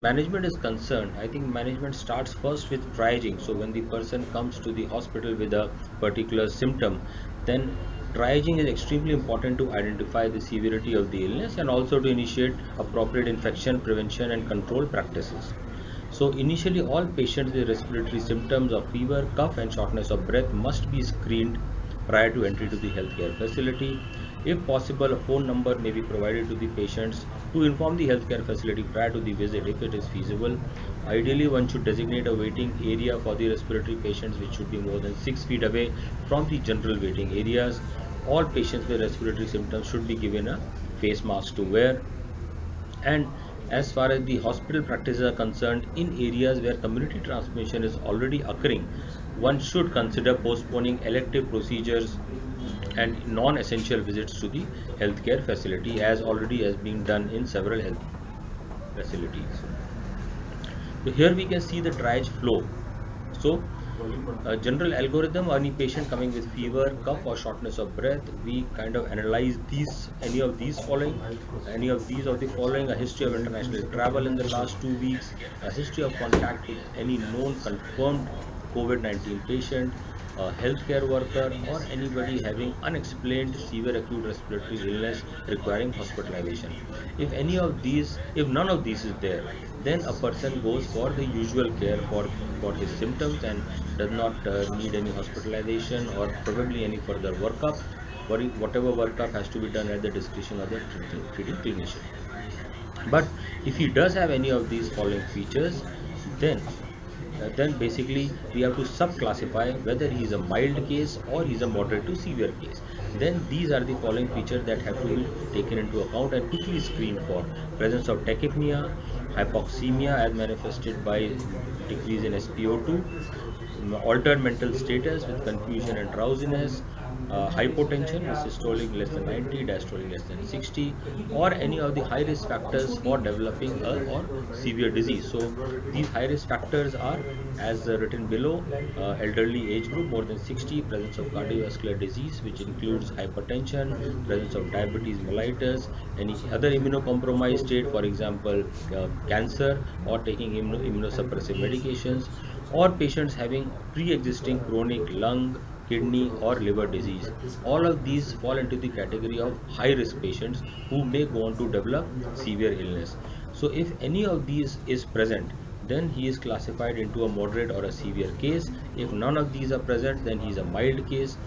management is concerned, I think management starts first with triaging. So when the person comes to the hospital with a particular symptom, then triaging is extremely important to identify the severity of the illness and also to initiate appropriate infection prevention and control practices. So initially all patients with respiratory symptoms of fever, cough and shortness of breath must be screened prior to entry to the healthcare facility. If possible, a phone number may be provided to the patients to inform the healthcare facility prior to the visit if it is feasible. Ideally, one should designate a waiting area for the respiratory patients which should be more than 6 feet away from the general waiting areas. All patients with respiratory symptoms should be given a face mask to wear. And as far as the hospital practices are concerned, in areas where community transmission is already occurring, one should consider postponing elective procedures and non-essential visits to the healthcare facility as already has been done in several health facilities. So here we can see the triage flow. So a general algorithm, any patient coming with fever, cough or shortness of breath, we kind of analyze these, any of these of the following: a history of international travel in the last 2 weeks, a history of contact with any known confirmed COVID-19 patient, a healthcare worker, or anybody having unexplained severe acute respiratory illness requiring hospitalization. If none of these is there, then a person goes for the usual care for his symptoms and does not need any hospitalization or probably any further workup. Whatever workup has to be done at the discretion of the treating clinician. But if he does have any of these following features, then then basically we have to subclassify whether he is a mild case or he is a moderate to severe case. Then these are the following features that have to be taken into account and quickly screened for: presence of tachypnea, hypoxemia as manifested by decrease in SpO2, altered mental status with confusion and drowsiness, hypotension with systolic less than 90, diastolic less than 60, or any of the high risk factors for developing a or severe disease. So these high risk factors are as written below: elderly age group more than 60, presence of cardiovascular disease which includes hypertension, presence of diabetes mellitus, any other immunocompromised state, for example cancer, or taking immunosuppressive medications, or patients having pre-existing chronic lung, kidney or liver disease. All of these fall into the category of high risk patients who may go on to develop severe illness. So if any of these is present, then he is classified into a moderate or a severe case. If none of these are present, then he is a mild case.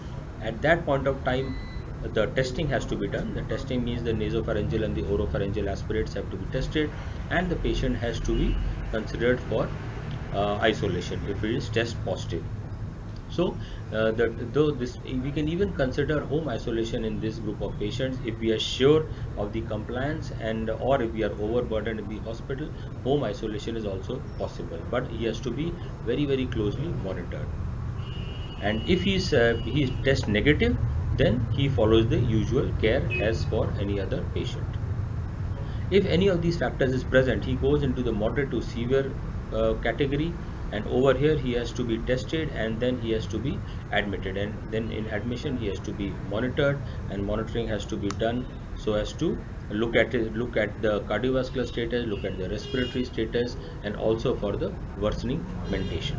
At that point of time, the testing has to be done. The testing means the nasopharyngeal and the oropharyngeal aspirates have to be tested, and the patient has to be considered for isolation if it is test positive. So, though this we can even consider home isolation in this group of patients if we are sure of the compliance, and or if we are overburdened in the hospital, home isolation is also possible. But he has to be very closely monitored. And if he is test negative, then he follows the usual care as for any other patient. If any of these factors is present, he goes into the moderate to severe category, and over here he has to be tested and then he has to be admitted, and then in admission he has to be monitored, and monitoring has to be done so as to look at the cardiovascular status, look at the respiratory status, and also for the worsening mentation.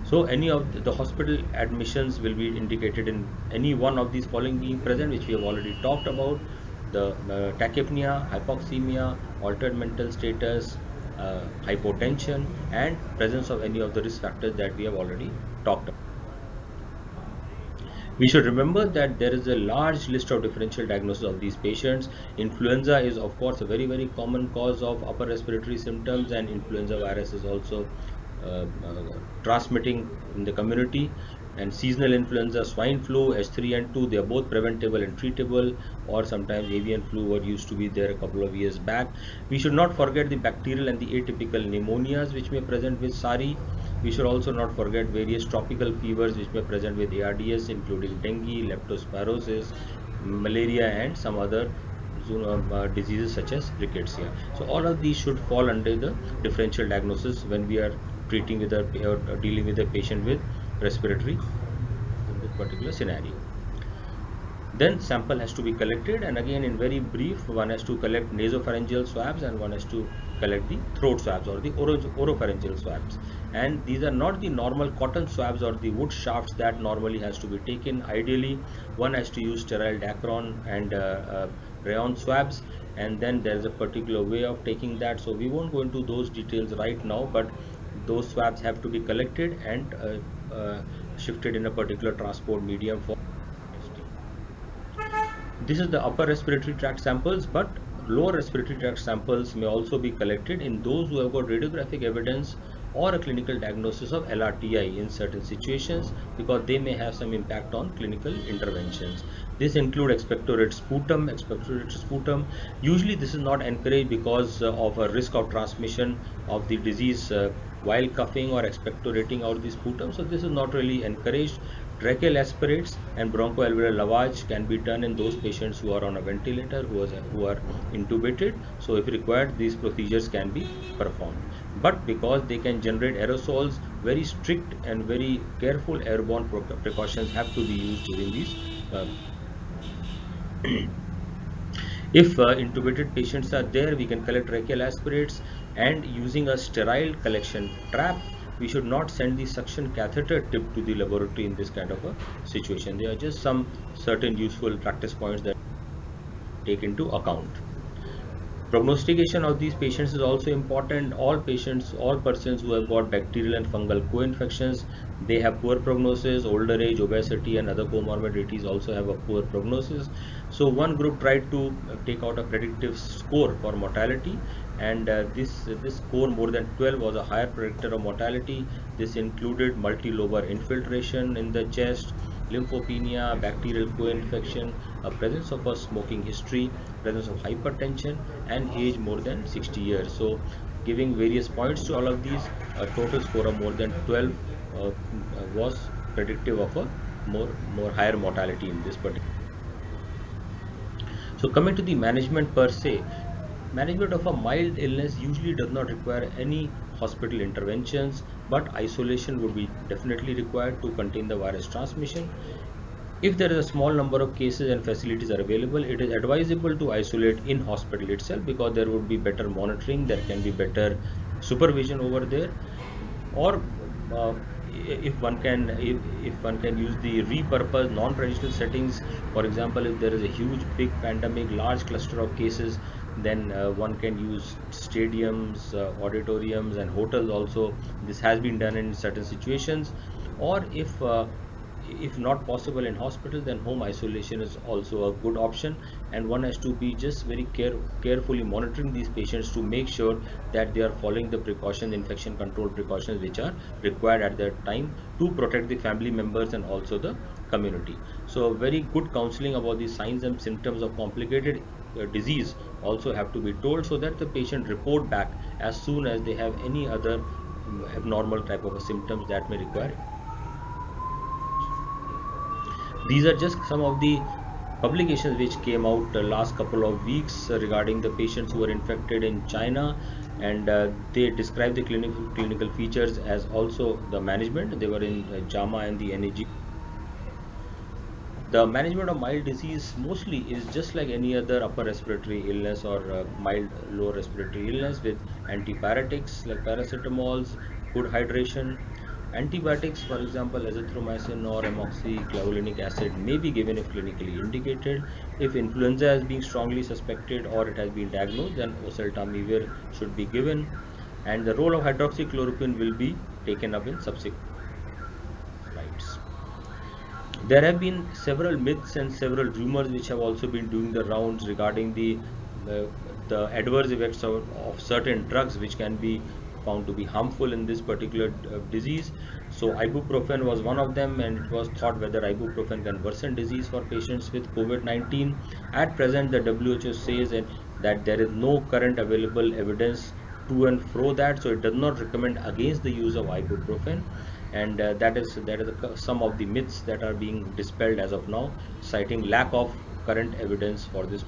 So any of the hospital admissions will be indicated in any one of these following being present, which we have already talked about: the tachypnea, hypoxemia, altered mental status, hypotension, and presence of any of the risk factors that we have already talked about. We should remember that there is a large list of differential diagnosis of these patients. Influenza is of course a very common cause of upper respiratory symptoms, and influenza virus is also transmitting in the community. And seasonal influenza, swine flu, H3N2, they are both preventable and treatable, or sometimes avian flu what used to be there a couple of years back. We should not forget the bacterial and the atypical pneumonias which may present with SARI. We should also not forget various tropical fevers which may present with ARDS, including dengue, leptospirosis, malaria, and some other diseases such as rickettsia. So all of these should fall under the differential diagnosis when we are treating with a or dealing with a patient with respiratory in this particular scenario. Then sample has to be collected, and again in very brief, one has to collect nasopharyngeal swabs and one has to collect the throat swabs or the oropharyngeal swabs. And these are not the normal cotton swabs or the wood shafts that normally has to be taken. Ideally, one has to use sterile Dacron and rayon swabs, and then there is a particular way of taking that. So we won't go into those details right now, but those swabs have to be collected and shifted in a particular transport medium for testing. This is the upper respiratory tract samples, but lower respiratory tract samples may also be collected in those who have got radiographic evidence or a clinical diagnosis of LRTI in certain situations, because they may have some impact on clinical interventions. This include expectorate sputum, expectorate sputum. Usually this is not encouraged because of a risk of transmission of the disease while coughing or expectorating out the sputum. So this is not really encouraged. Tracheal aspirates and bronchoalveolar lavage can be done in those patients who are on a ventilator, who are intubated. So if required, these procedures can be performed. But because they can generate aerosols, very strict and very careful airborne precautions have to be used during these. If intubated patients are there, we can collect tracheal aspirates, and using a sterile collection trap, we should not send the suction catheter tip to the laboratory in this kind of a situation. There are just some certain useful practice points that take into account. Prognostication of these patients is also important. All patients, all persons who have got bacterial and fungal co-infections, they have poor prognosis. Older age, obesity, and other comorbidities also have a poor prognosis. So one group tried to take out a predictive score for mortality, and this score more than 12 was a higher predictor of mortality. This included multilobar infiltration in the chest, lymphopenia, bacterial co-infection, a presence of a smoking history, presence of hypertension, and age more than 60 years. So giving various points to all of these, a total score of more than 12 was predictive of a more higher mortality in this particular. So coming to the management per se, management of a mild illness usually does not require any hospital interventions, but isolation would be definitely required to contain the virus transmission. If there is a small number of cases and facilities are available, it is advisable to isolate in hospital itself, because there would be better monitoring, there can be better supervision over there. Or if one can use the repurposed non-traditional settings. For example, if there is a huge big pandemic, large cluster of cases, then one can use stadiums, auditoriums, and hotels also. This has been done in certain situations. Or if not possible in hospital, then home isolation is also a good option, and one has to be just very carefully monitoring these patients to make sure that they are following the precautions, infection control precautions, which are required at that time to protect the family members and also the community. So very good counseling about the signs and symptoms of complicated disease also have to be told, so that the patient report back as soon as they have any other abnormal type of symptoms that may require. These are just some of the publications which came out the last couple of weeks regarding the patients who were infected in China, and they describe the clinical features as also the management. They were in JAMA and the NEG. The management of mild disease mostly is just like any other upper respiratory illness or mild lower respiratory illness, with antipyretics like paracetamols, good hydration. Antibiotics, for example, azithromycin or amoxiclavulinic acid, may be given if clinically indicated. If influenza has been strongly suspected or it has been diagnosed, then oseltamivir should be given, and the role of hydroxychloroquine will be taken up in subsequent slides. There have been several myths and several rumors which have also been doing the rounds regarding uh, the adverse effects of certain drugs which can be found to be harmful in this particular disease. So ibuprofen was one of them, and it was thought whether ibuprofen can worsen disease for patients with COVID-19. At present, the WHO says that there is no current available evidence to and fro that, so it does not recommend against the use of ibuprofen, and that is some of the myths that are being dispelled as of now, citing lack of current evidence for this.